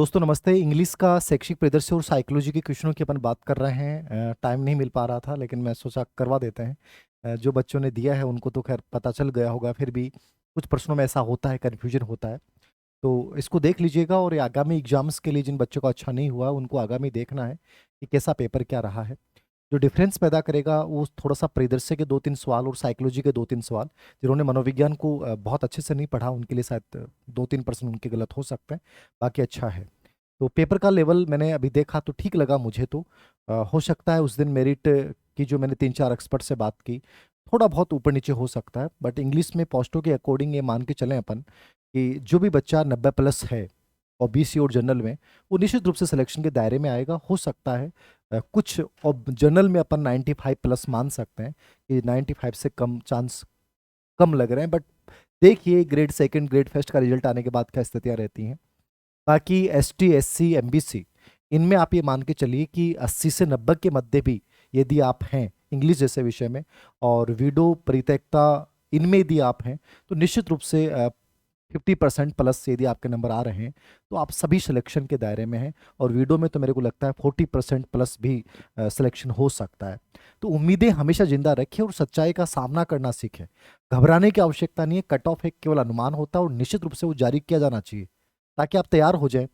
दोस्तों नमस्ते। इंग्लिश का शैक्षिक परिदृश्य और साइकोलॉजी के क्वेश्चनों की अपन बात कर रहे हैं। टाइम नहीं मिल पा रहा था लेकिन मैं सोचा करवा देते हैं। जो बच्चों ने दिया है उनको तो खैर पता चल गया होगा, फिर भी कुछ प्रश्नों में ऐसा होता है, कन्फ्यूजन होता है। तो इसको देख लीजिएगा और ये आगामी एग्जाम्स के लिए जिन बच्चों का अच्छा नहीं हुआ उनको आगामी देखना है कि कैसा पेपर क्या रहा है। जो डिफरेंस पैदा करेगा वो थोड़ा सा परिदृश्य के 2-3 सवाल और साइकोलॉजी के 2-3 सवाल। जिन्होंने मनोविज्ञान को बहुत अच्छे से नहीं पढ़ा उनके लिए शायद 2-3% उनके गलत हो सकते हैं, बाकी अच्छा है। तो पेपर का लेवल मैंने अभी देखा तो ठीक लगा मुझे तो। हो सकता है उस दिन मेरिट की जो मैंने 3-4 एक्सपर्ट से बात की थोड़ा बहुत ऊपर नीचे हो सकता है, बट इंग्लिश में पोस्टों के अकॉर्डिंग ये मान के चलें अपन कि जो भी बच्चा 90+ है और बीसी और जनरल में, वो निश्चित रूप से सिलेक्शन के दायरे में आएगा। हो सकता है कुछ और जनरल में अपन 95+ मान सकते हैं कि 95 से कम चांस कम लग रहे हैं, बट देखिए ग्रेड सेकंड ग्रेड फर्स्ट का रिजल्ट आने के बाद क्या स्थितियां रहती हैं। बाकी एसटी एससी एमबीसी इनमें आप ये मान के चलिए कि 80 से 90 के मध्य भी यदि आप हैं इंग्लिश जैसे विषय में, और वीडो परित्यक्ता इनमें यदि आप हैं, तो निश्चित रूप से 50% प्लस यदि आपके नंबर आ रहे हैं तो आप सभी सिलेक्शन के दायरे में हैं। और वीडो में तो मेरे को लगता है 40% प्लस भी सिलेक्शन हो सकता है। तो उम्मीदें हमेशा जिंदा रखें और सच्चाई का सामना करना सीखें। घबराने की आवश्यकता नहीं है, कट ऑफ एक केवल अनुमान होता है और निश्चित रूप से वो जारी किया जाना चाहिए ताकि आप तैयार हो जाएं।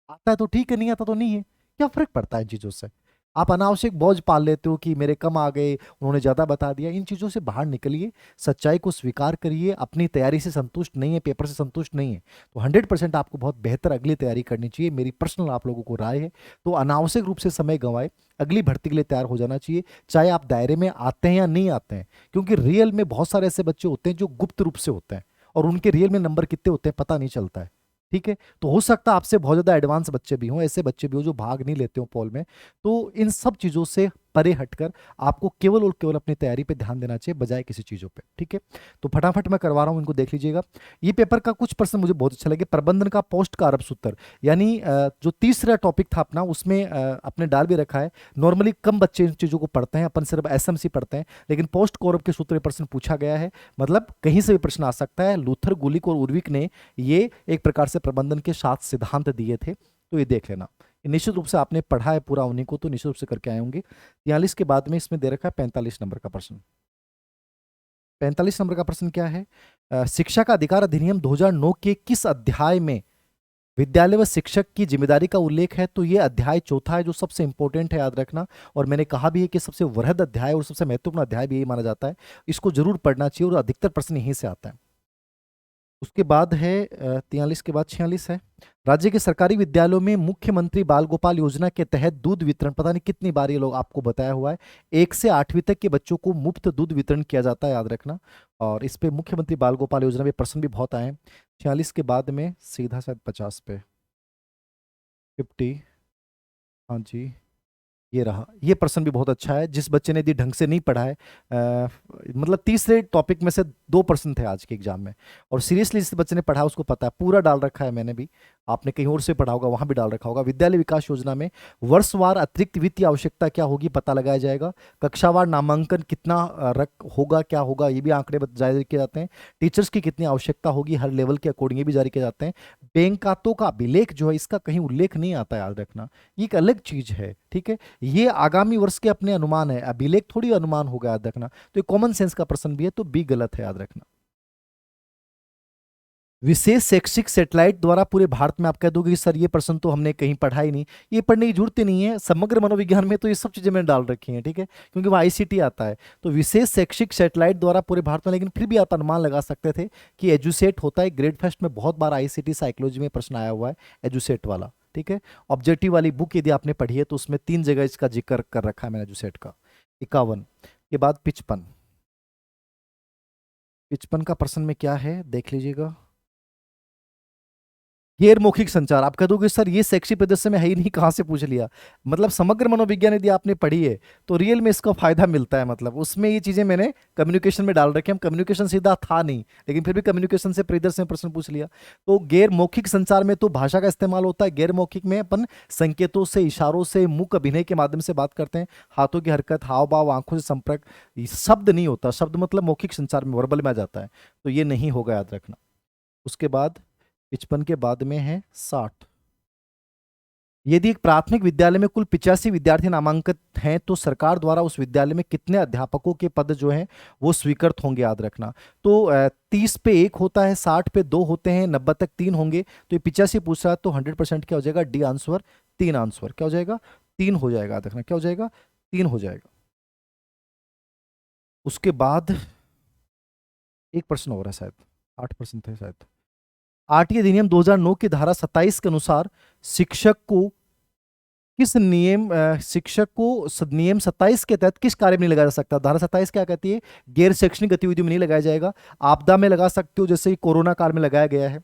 आता है तो ठीक है, नहीं आता तो नहीं है, क्या फर्क पड़ता है इन चीज़ों से। आप अनावश्यक बोझ पाल लेते हो कि मेरे कम आ गए, उन्होंने ज़्यादा बता दिया। इन चीज़ों से बाहर निकलिए, सच्चाई को स्वीकार करिए। अपनी तैयारी से संतुष्ट नहीं है, पेपर से संतुष्ट नहीं है, तो 100% आपको बहुत बेहतर अगली तैयारी करनी चाहिए। मेरी पर्सनल आप लोगों को राय है। तो अनावश्यक रूप से समय गंवाए, अगली भर्ती के लिए तैयार हो जाना चाहिए, चाहे आप दायरे में आते हैं या नहीं आते हैं। क्योंकि रियल में बहुत सारे ऐसे बच्चे होते हैं जो गुप्त रूप से होते हैं और उनके रियल में नंबर कितने होते हैं पता नहीं चलता है। ठीक है, तो हो सकता है आपसे बहुत ज्यादा एडवांस बच्चे भी हों, ऐसे बच्चे भी हो जो भाग नहीं लेते हो पोल में। तो इन सब चीजों से परे हटकर आपको केवल और केवल अपनी तैयारी पे ध्यान देना चाहिए बजाय किसी चीजों पे। ठीक है, तो फटाफट मैं करवा रहा हूँ, इनको देख लीजिएगा। ये पेपर का कुछ प्रश्न मुझे बहुत अच्छा लगे। प्रबंधन का पोस्ट का अरब सूत्र, यानी जो तीसरा टॉपिक था अपना उसमें अपने डाल भी रखा है। नॉर्मली कम बच्चे इन चीजों को पढ़ते हैं, अपन सिर्फ एसएमसी पढ़ते हैं, लेकिन पोस्ट कौरव के सूत्र में प्रश्न पूछा गया है। मतलब कहीं से भी प्रश्न आ सकता है। लूथर, गुलिक और उर्विक ने ये एक प्रकार से प्रबंधन के 7 सिद्धांत दिए थे, तो ये देख लेना। निश्चित रूप से आपने पढ़ा है पूरा उन्हीं को, तो निश्चित रूप से करके आए होंगे। 43 के बाद में इसमें दे रखा है 45 नंबर का प्रश्न। 45 नंबर का प्रश्न क्या है? शिक्षा का अधिकार अधिनियम 2009 के किस अध्याय में विद्यालय व शिक्षक की जिम्मेदारी का उल्लेख है? तो ये अध्याय चौथा है जो सबसे इंपॉर्टेंट है, याद रखना। और मैंने कहा भी है कि सबसे वृहद अध्याय और सबसे महत्वपूर्ण अध्याय भी यही माना जाता है। इसको जरूर पढ़ना चाहिए और अधिकतर प्रश्न यहीं से आता है। उसके बाद है 43 के बाद 46 है। राज्य के सरकारी विद्यालयों में मुख्यमंत्री बाल गोपाल योजना के तहत दूध वितरण, पता नहीं कितनी बार ये लोग आपको बताया हुआ है, 1 से 8वीं तक के बच्चों को मुफ्त दूध वितरण किया जाता है, याद रखना। और इस पे मुख्यमंत्री बाल गोपाल योजना पे प्रश्न भी बहुत आए हैं। 46 के बाद में सीधा शायद 50 पे 50। हाँ जी, ये रहा। ये प्रश्न भी बहुत अच्छा है। जिस बच्चे ने यदि ढंग से नहीं पढ़ा है, मतलब तीसरे टॉपिक में से 2 प्रश्न थे आज के एग्जाम में, और सीरियसली जिस बच्चे ने पढ़ा उसको पता है, पूरा डाल रखा है मैंने भी। आपने कहीं और से पढ़ा होगा, वहां भी डाल रखा होगा। विद्यालय विकास योजना में वर्षवार अतिरिक्त वित्तीय आवश्यकता क्या होगी पता लगाया जाएगा। कक्षावार नामांकन कितना होगा, क्या होगा, ये भी आंकड़े जारी किए जाते हैं। टीचर्स की कितनी आवश्यकता होगी हर लेवल के अकॉर्डिंग, ये भी जारी किए जाते हैं। बैंक खातों का अभिलेख जो है इसका कहीं उल्लेख नहीं आता, याद रखना। ये एक अलग चीज है। ठीक है, ये आगामी वर्ष के अपने अनुमान है, अभिलेख थोड़ी अनुमान होगा, याद रखना। तो ये कॉमन सेंस का प्रश्न भी है, तो बी गलत है, याद रखना। विशेष शैक्षिक सैटेलाइट द्वारा पूरे भारत में, आप कह दोगे कि सर ये प्रश्न तो हमने कहीं पढ़ा ही नहीं। ये पढ़ने की जरूरत ही नहीं है, समग्र मनोविज्ञान में तो ये सब चीजें मैंने डाल रखी हैं। ठीक है, क्योंकि वो आईसीटी आता है। तो विशेष शैक्षिक सैटेलाइट द्वारा पूरे भारत में, लेकिन फिर भी आप अनुमान लगा सकते थे कि एजुसेट होता है। ग्रेड फर्स्ट में बहुत बार आईसीटी साइकोलॉजी में प्रश्न आया हुआ है, एजुसेट वाला। ठीक है, ऑब्जेक्टिव वाली बुक यदि आपने पढ़ी है तो उसमें 3 जगह इसका जिक्र कर रखा है मैंने एजुसेट का। 51 के बाद 55। 55 का प्रश्न में क्या है देख लीजिएगा। गैर मौखिक संचार, आप कह दोगे सर ये शैक्षिक परिदृश्य में है ही नहीं, कहाँ से पूछ लिया। मतलब समग्र मनोविज्ञान यदि आपने पढ़ी है तो रियल में इसका फायदा मिलता है। मतलब उसमें ये चीजें मैंने कम्युनिकेशन में डाल रखे हैं। हम कम्युनिकेशन सीधा था नहीं, लेकिन फिर भी कम्युनिकेशन से परिदृश्य में प्रश्न पूछ लिया। तो गैर मौखिक संचार में तो भाषा का इस्तेमाल होता है। गैर मौखिक में अपन संकेतों से, इशारों से, मुख अभिनय के माध्यम से बात करते हैं। हाथों की हरकत, हाव भाव, आंखों से संपर्क, ये शब्द नहीं होता। शब्द मतलब मौखिक संचार में वर्बल में आ जाता है, तो ये नहीं होगा, याद रखना। उसके बाद 55 के बाद में है 60। यदि एक प्राथमिक विद्यालय में कुल 85 विद्यार्थी नामांकित हैं तो सरकार द्वारा उस विद्यालय में कितने अध्यापकों के पद जो हैं वो स्वीकृत होंगे, याद रखना। तो 30 पे एक होता है, 60 पे दो होते हैं, 90 तक तीन होंगे। तो ये 85 पूछ रहा है तो 100% क्या हो जाएगा, डी आंसर, तीन आंसर क्या हो जाएगा, तीन हो जाएगा, याद रखना क्या हो जाएगा, तीन हो जाएगा। उसके बाद एक प्रश्न हो रहा है शायद, 8% थे शायद। आठवीं अधिनियम 2009 की धारा 27 के अनुसार शिक्षक को किस नियम शिक्षक को नियम 27 के तहत किस कार्य में नहीं लगाया जा सकता। धारा 27 क्या कहती है, गैर शैक्षणिक गतिविधियों में नहीं लगाया जाएगा। आपदा में लगा सकते हो, जैसे कि कोरोना काल में लगाया गया है,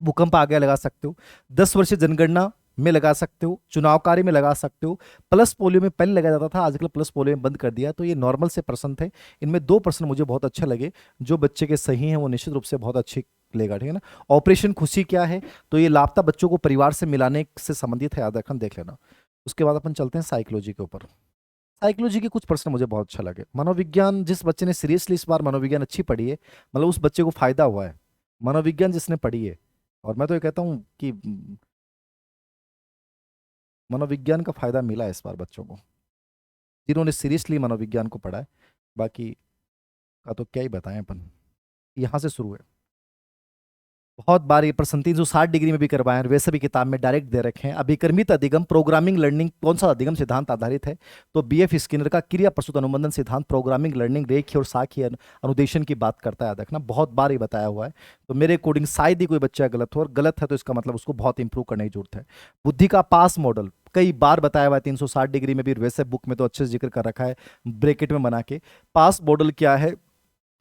भूकंप आ गया लगा सकते हो, 10 वर्षीय जनगणना में लगा सकते हो, चुनाव कार्य में लगा सकते हो, प्लस पोलियो में पहले लगाया जाता था, आजकल प्लस पोलियो में बंद कर दिया। तो ये नॉर्मल से प्रश्न थे, इनमें दो प्रश्न मुझे बहुत अच्छे लगे, जो बच्चे के सही हैं वो निश्चित रूप से बहुत अच्छे लेगा, ठीक है ना। ऑपरेशन खुशी क्या है, तो ये लापता बच्चों को परिवार से मिलाने से संबंधित है, याद रखना, देख लेना। उसके बाद अपन चलते हैं साइकोलॉजी के ऊपर। साइकोलॉजी के कुछ प्रश्न मुझे बहुत अच्छा लगे। मनोविज्ञान, जिस बच्चे ने सीरियसली इस बार मनोविज्ञान अच्छी पढ़ी है, मतलब उस बच्चे को फायदा हुआ है। मनोविज्ञान जिसने पढ़ी है, और मैं तो ये कहता हूँ कि मनोविज्ञान का फायदा मिला है इस बार बच्चों को, जिन्होंने सीरियसली मनोविज्ञान को पढ़ा है। बाकी का तो क्या ही बताएं अपन, यहाँ से शुरू है। बहुत बार ये प्रश्न 360 डिग्री में भी करवाए हैं, वैसे भी किताब में डायरेक्ट दे रखे हैं। अभिकर्मित अधिगम प्रोग्रामिंग लर्निंग कौन सा अधिगम सिद्धांत आधारित है, तो बीएफ स्किनर का क्रिया प्रस्तुत अनुबंधन सिद्धांत प्रोग्रामिंग लर्निंग रेखीय और साखी अनुदेशन की बात करता है, याद रखना, बहुत बार ये बताया हुआ है। तो मेरे अकॉर्डिंग शायद ही कोई बच्चा गलत हो, और गलत है तो इसका मतलब उसको बहुत इंप्रूव करने की जरूरत है। बुद्धि का पास मॉडल कई बार बताया हुआ है 360 डिग्री में भी, वैसे बुक में तो अच्छे से जिक्र कर रखा है ब्रैकेट में बना के। पास मॉडल क्या है,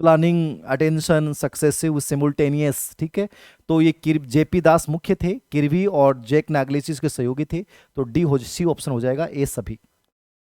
प्लानिंग, अटेंशन, सक्सेसिव, सिमुल्टेनियस, ठीक है। तो ये जेपी दास मुख्य थे, किरवी और जैक नागलेसिस के सहयोगी थे। तो डी हो, सी ऑप्शन हो जाएगा, ए सभी।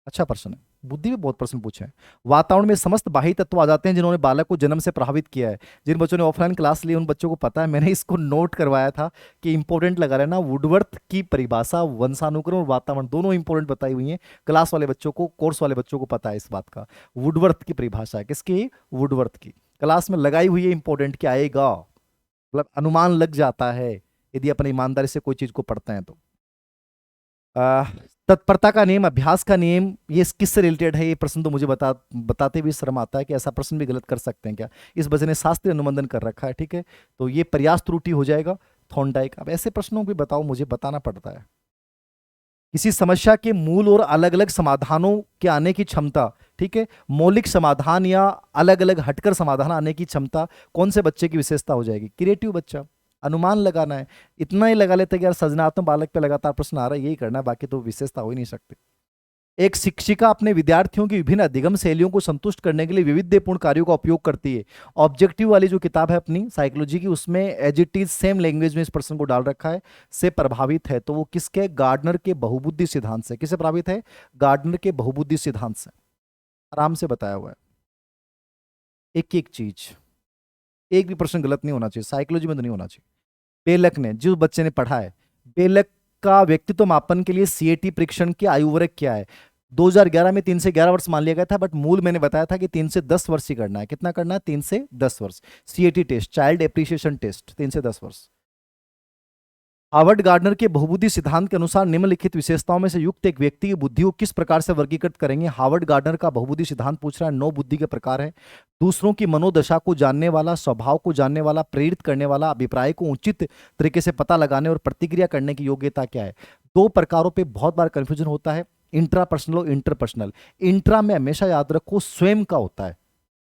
अच्छा प्रश्न है, बुद्धि में बहुत प्रश्न पूछे हैं। वातावरण में समस्त बाह्य तत्व आ जाते हैं जिन्होंने बालक को जन्म से प्रभावित किया है। जिन बच्चों ने ऑफलाइन क्लास ली उन बच्चों को पता है, मैंने इसको नोट करवाया था कि इंपॉर्टेंट लगा रहा है ना। वुडवर्थ की परिभाषा वंशानुक्रम और वातावरण दोनों इंपॉर्टेंट बताई हुई है, क्लास वाले बच्चों को, कोर्स वाले बच्चों को पता है इस बात का। वुडवर्थ की परिभाषा है, किसकी, वुडवर्थ की, क्लास में लगाई हुई है, इंपॉर्टेंट क्या आएगा, मतलब अनुमान लग जाता है यदि अपन ईमानदारी से कोई चीज को पढ़ते हैं तो। आ, तत्परता का नियम, अभ्यास का नियम, ये किससे रिलेटेड है, ये प्रश्न तो मुझे बताते भी शर्म आता है कि ऐसा प्रश्न भी गलत कर सकते हैं क्या। इस बच्चे ने शास्त्रीय अनुबंधन कर रखा है, ठीक है, तो ये प्रयास त्रुटि हो जाएगा, थॉर्नडाइक। अब ऐसे प्रश्नों को बताओ, मुझे बताना पड़ता है। किसी समस्या के मूल और अलग अलग समाधानों के आने की क्षमता, ठीक है, मौलिक समाधान या अलग अलग हटकर समाधान आने की क्षमता कौन से बच्चे की विशेषता हो जाएगी, क्रिएटिव बच्चा। अनुमान लगाना है, इतना ही लगा लेते कि यार सृजनात्मक बालक पे लगातार प्रश्न आ रहा है, यही करना है, बाकी तो विशेषता हो ही नहीं सकती। एक शिक्षिका अपने विद्यार्थियों की विभिन्न अधिगम शैलियों को संतुष्ट करने के लिए विविधपूर्ण कार्यों का उपयोग करती है। ऑब्जेक्टिव वाली जो किताब है अपनी साइकोलॉजी की, उसमें as it is same language में इस प्रश्न को डाल रखा है, से प्रभावित है। तो वो किसके, गार्डनर के बहुबुद्धि सिद्धांत से। किससे प्रभावित है, गार्डनर के बहुबुद्धि सिद्धांत से, आराम से बताया हुआ है। एक एक चीज, एक भी प्रश्न गलत नहीं होना चाहिए, साइकोलॉजी में तो नहीं होना चाहिए। बेलक ने, जो बच्चे ने पढ़ा है, बेलक का व्यक्तित्व मापन के लिए सीएटी परीक्षण की आयु वर्ग क्या है। 2011 में 3 से 11 वर्ष मान लिया गया था, बट मूल मैंने बताया था कि 3 से 10 वर्ष ही करना है। कितना करना है, 3 से 10 वर्ष। CAT test, child appreciation test, 3 से 10 वर्ष। हार्वर्ड गार्डनर के बहुबुद्धि सिद्धांत के अनुसार निम्नलिखित विशेषताओं में से युक्त एक व्यक्ति की बुद्धि को किस प्रकार से वर्गीकृत करेंगे। हार्वर्ड गार्डनर का बहुबुद्धि सिद्धांत पूछ रहा है, 9 बुद्धि के प्रकार है। दूसरों की मनोदशा को जानने वाला, स्वभाव को जानने वाला, प्रेरित करने वाला, अभिप्राय को उचित तरीके से पता लगाने और प्रतिक्रिया करने की योग्यता क्या है। दो प्रकारों पे बहुत बार कंफ्यूजन होता है, इंट्रापर्सनल और इंटरपर्सनल। इंट्रा में हमेशा याद रखो स्वयं का होता है,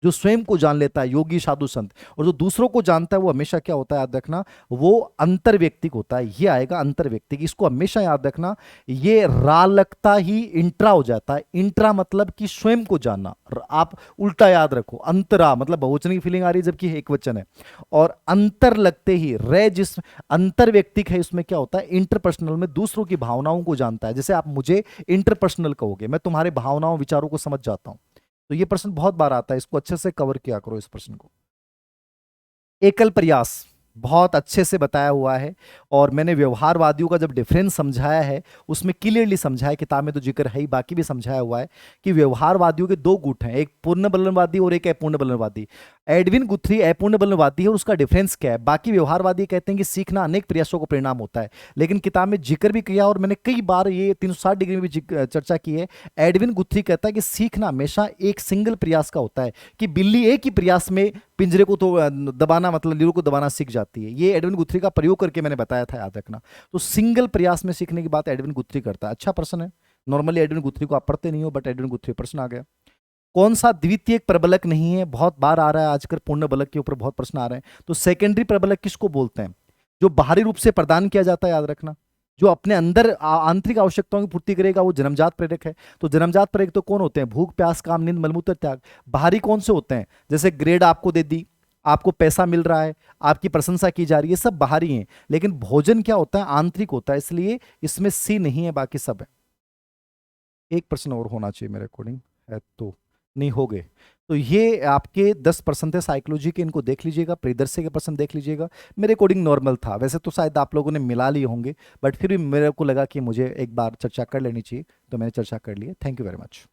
जो स्वयं को जान लेता है, योगी साधु संत। और जो दूसरों को जानता है वो हमेशा क्या होता है, याद रखना, वो अंतर व्यक्तिक होता है। ये आएगा अंतर व्यक्तिक, इसको हमेशा याद रखना। ये रा लगता ही इंट्रा हो जाता है। इंट्रा मतलब कि स्वयं को जानना, आप उल्टा याद रखो, अंतरा मतलब बहुवचन की फीलिंग आ रही है जबकि एक वचन है। और अंतर लगते ही रे, जिस अंतर व्यक्तिक है उसमें क्या होता है, इंटरपर्सनल में दूसरों की भावनाओं को जानता है। जैसे आप मुझे इंटरपर्सनल कहोगे, मैं तुम्हारे भावनाओं विचारों को समझ जाता हूं। तो ये प्रश्न बहुत बार आता है, इसको अच्छे से कवर किया करो इस प्रश्न को। एकल प्रयास, बहुत अच्छे से बताया हुआ है। और मैंने व्यवहारवादियों का जब डिफरेंस समझाया है, उसमें क्लियरली समझाया है, किताब में तो जिक्र है ही, बाकी भी समझाया हुआ है कि व्यवहारवादियों के दो गुट हैं, एक पूर्ण बलनवादी और एक अपूर्ण बलनवादी। एडविन गुथ्री अपूर्ण बलनवादी है और उसका डिफरेंस क्या है? बाकी व्यवहारवादी कहते हैं कि सीखना अनेक प्रयासों का परिणाम होता है, लेकिन किताब में जिक्र भी किया और मैंने कई बार ये 360 डिग्री में भी चर्चा की है। एडविन गुथ्री कहता है कि सीखना हमेशा एक सिंगल प्रयास का होता है, कि बिल्ली एक ही प्रयास में पिंजरे को तो दबाना, मतलब लीवर को दबाना सीख जाती है। ये एडविन गुथ्री का प्रयोग करके मैंने बताया था, याद रखना। तो सिंगल प्रयास में सीखने की बात एडविन गुथ्री करता है। अच्छा प्रश्न है। नॉर्मली एडविन गुथ्री को आप पढ़ते नहीं हो, बट एडविन गुथ्री प्रश्न आ गया। कौन सा द्वितीय प्रबलक नहीं है? बहुत बार आ रहा है आजकल, पूर्ण बलक के ऊपर बहुत प्रश्न आ रहे हैं। तो सेकेंडरी प्रबलक किसको बोलते हैं? जो बाहरी रूप से प्रदान किया जाता है, याद रखना। जो अपने अंदर आंतरिक आवश्यकताओं की पूर्ति करेगा, वो जन्मजात प्रेरक है। तो जन्मजात प्रेरक तो कौन होते हैं? भूख, प्यास, काम, नींद, मलमूत्र, त्याग। बाहरी कौन से होते हैं? जैसे ग्रेड आपको दे दी, आपको पैसा मिल रहा है, आपकी प्रशंसा की जा रही है, सब बाहरी हैं। लेकिन भोजन क्या होता है? आंतरिक होता है। इसलिए इसमें सी नहीं है, बाकी सब है। एक प्रश्न और होना चाहिए मेरे अकॉर्डिंग, है तो नहीं हो गए। तो ये आपके 10 प्रश्न थे साइकोलॉजी के, इनको देख लीजिएगा। प्रियदर्शी के प्रश्न देख लीजिएगा। मेरे अकॉर्डिंग नॉर्मल था, वैसे तो शायद आप लोगों ने मिला लिए होंगे, बट फिर भी मेरे को लगा कि मुझे एक बार चर्चा कर लेनी चाहिए, तो मैंने चर्चा कर ली है। Thank you very much.